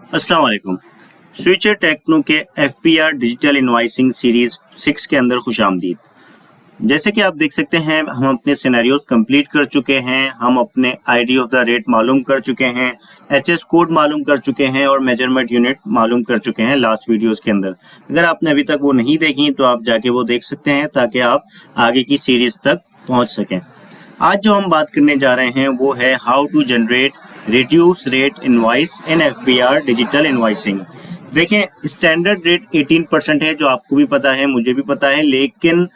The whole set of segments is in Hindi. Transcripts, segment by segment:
अस्सलाम वालेकुम। स्विचर टेक्नो के FPR डिजिटल इनवाइसिंग सीरीज 6 के अंदर खुशामदीद। जैसे कि आप देख सकते हैं, हम अपने सिनेरियोज कंप्लीट कर चुके हैं, हम अपने आईडी ऑफ द रेट मालूम कर चुके हैं, HS कोड मालूम कर चुके हैं और मेजरमेंट यूनिट मालूम कर चुके हैं लास्ट वीडियोस के अंदर। अगर आपने अभी तक वो नहीं देखी तो आप जाके वो देख सकते हैं ताकि आप आगे की सीरीज तक पहुंच सकें। आज जो हम बात करने जा रहे हैं वो है how to generate reduce rate invoice in FPR digital invoicing. देखें, स्टैंडर्ड रेट 18% है, जो आपको भी पता है, मुझे भी पता है, लेकिन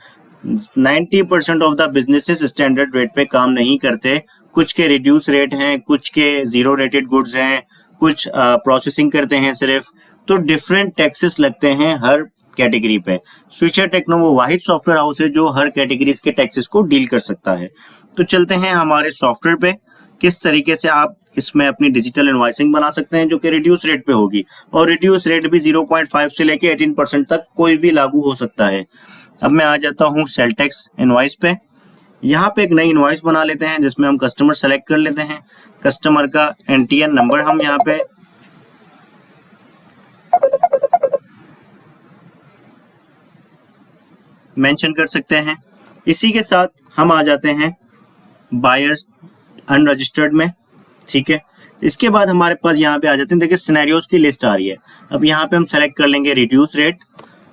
90% of the businesses standard rate पे काम नहीं करते। कुछ के रिड्यूस रेट हैं, कुछ के जीरो रेटेड गुड्स हैं, कुछ प्रोसेसिंग करते हैं सिर्फ, तो डिफरेंट टैक्सेस लगते हैं हर कैटेगरी पे। स्विचर टेक्नो वो वाहिद सॉफ्टवेयर हाउस है जो हर कैटेगरीज के टैक्सेस को डील कर सकता है। तो चलते हैं हमारे सॉफ्टवेयर पे, किस तरीके से आप इसमें अपनी डिजिटल इनवाइसिंग बना सकते हैं जो कि रिड्यूस रेट पे होगी, और रिड्यूस रेट भी 0.5 से लेके 18% तक कोई भी लागू हो सकता है। अब मैं आ जाता हूँ सेल टैक्स इनवाइस पे। यहाँ पे एक नई इनवाइस बना लेते हैं जिसमें हम कस्टमर सेलेक्ट कर लेते हैं। कस्टमर का NTN नंबर हम यहाँ पे मेंशन कर सकते हैं। इसी के साथ हम आ जाते हैं बायर्स अनरजिस्टर्ड में, ठीक है। इसके बाद हमारे पास यहाँ पे आ जाते हैं, देखिए सिनेरियोज की लिस्ट आ रही है। अब यहाँ पे हम सेलेक्ट कर लेंगे रिड्यूस रेट,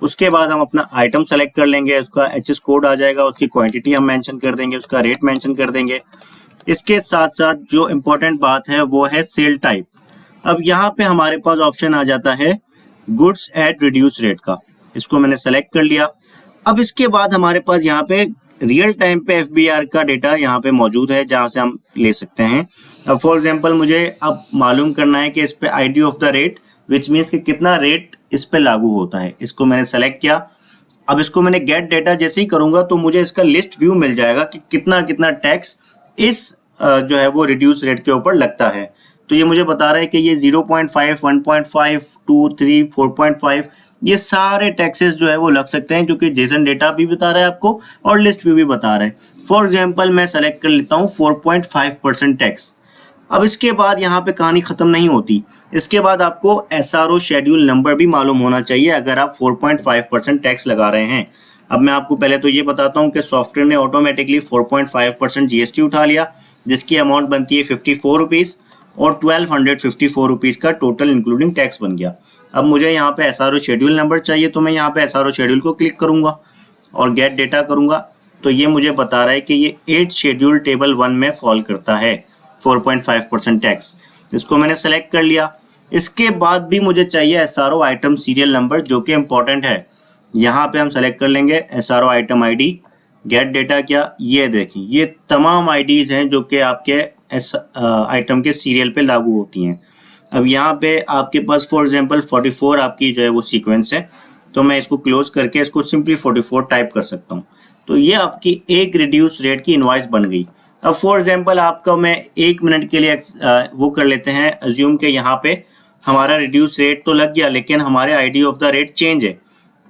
उसके बाद हम अपना आइटम सेलेक्ट कर लेंगे, उसका HS कोड आ जाएगा, उसकी क्वांटिटी हम मेंशन कर देंगे, उसका रेट मेंशन कर देंगे। इसके साथ साथ जो इम्पोर्टेंट बात है वो है सेल टाइप। अब यहाँ पे हमारे पास ऑप्शन आ जाता है गुड्स एट रिड्यूस रेट का, इसको मैंने सेलेक्ट कर लिया। अब इसके बाद हमारे पास यहाँ पे रियल टाइम पे FBR का डेटा यहाँ पे मौजूद है जहाँ से हम ले सकते हैं। अब फॉर एग्जांपल मुझे अब मालूम करना है कि इस पे ID of the rate, which means कि कितना रेट इस पे लागू होता है। इसको मैंने सेलेक्ट किया। अब इसको मैंने गेट डेटा जैसे ही करूंगा तो मुझे इसका लिस्ट व्यू मिल जाएगा कि कितना कितना टैक्स इस जो है वो रिड्यूस रेट के ऊपर लगता है। तो ये मुझे बता रहा है कि ये 0.5, 1.5, 2, 3, 4.5 ये सारे टैक्सेस जो है वो लग सकते हैं, जो कि जेसन डेटा भी बता रहा है आपको और लिस्ट व्यू भी बता रहा है। फॉर एग्जांपल मैं सेलेक्ट कर लेता हूँ 4.5% टैक्स। अब इसके बाद यहाँ पे कहानी खत्म नहीं होती, इसके बाद आपको SRO शेड्यूल नंबर भी मालूम होना चाहिए अगर आप 4.5% टैक्स लगा रहे हैं। अब मैं आपको पहले तो ये बताता हूँ कि सॉफ्टवेयर ने ऑटोमेटिकली 4.5% GST उठा लिया, जिसकी अमाउंट बनती है 54 रुपीज़ और 1254 रुपीज़ का टोटल इंक्लूडिंग टैक्स बन गया। अब मुझे यहाँ पे SRO शेड्यूल नंबर चाहिए, तो मैं यहाँ पे SRO शेड्यूल को क्लिक करूँगा और गेट डेटा करूँगा। तो ये मुझे बता रहा है कि ये 8 शेड्यूल टेबल 1 में फॉल करता है 4.5% टैक्स। इसको मैंने सेलेक्ट कर लिया। इसके बाद भी मुझे चाहिए SRO आइटम सीरियल नंबर, जो कि इम्पोर्टेंट है। यहाँ पे हम सेलेक्ट कर लेंगे SRO item ID, gate data किया। ये देखिए, ये तमाम IDs हैं जो कि आपके आइटम के सीरियल पे लागू होती हैं। अब यहाँ पे आपके पास फॉर एग्जांपल 44 आपकी जो है वो सीक्वेंस है, तो मैं इसको क्लोज करके इसको सिंपली 44 टाइप कर सकता हूँ। तो ये आपकी एक रिड्यूस रेट की इनवाइस बन गई। अब फॉर एग्जांपल आपका मैं 1 मिनट के लिए वो कर लेते हैं, अज्यूम के यहाँ पे हमारा रिड्यूस रेट तो लग गया, लेकिन हमारे ID of the rate change है।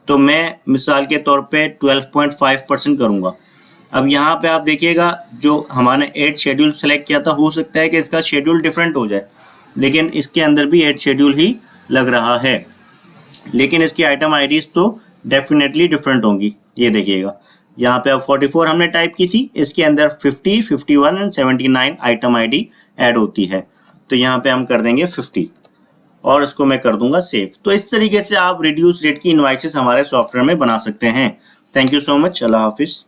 तो मैं मिसाल के तौर पे 12.5% करूँगा। अब यहाँ पे आप देखिएगा, जो हमारे 8 शेड्यूल सेलेक्ट किया था, हो सकता है कि इसका शेड्यूल डिफरेंट हो जाए, लेकिन इसके अंदर भी 8 शेड्यूल ही लग रहा है, लेकिन इसकी आइटम IDs तो डेफिनेटली डिफरेंट होंगी। ये देखिएगा, यहाँ पे अब 44 हमने टाइप की थी, इसके अंदर 50, 51 एंड 79 आइटम ID ऐड होती है। तो यहाँ पे हम कर देंगे 50 और इसको मैं कर दूंगा सेव। तो इस तरीके से आप रिड्यूस रेट की इनवाइसेस हमारे सॉफ्टवेयर में बना सकते हैं। Thank you so much. Allah Hafiz.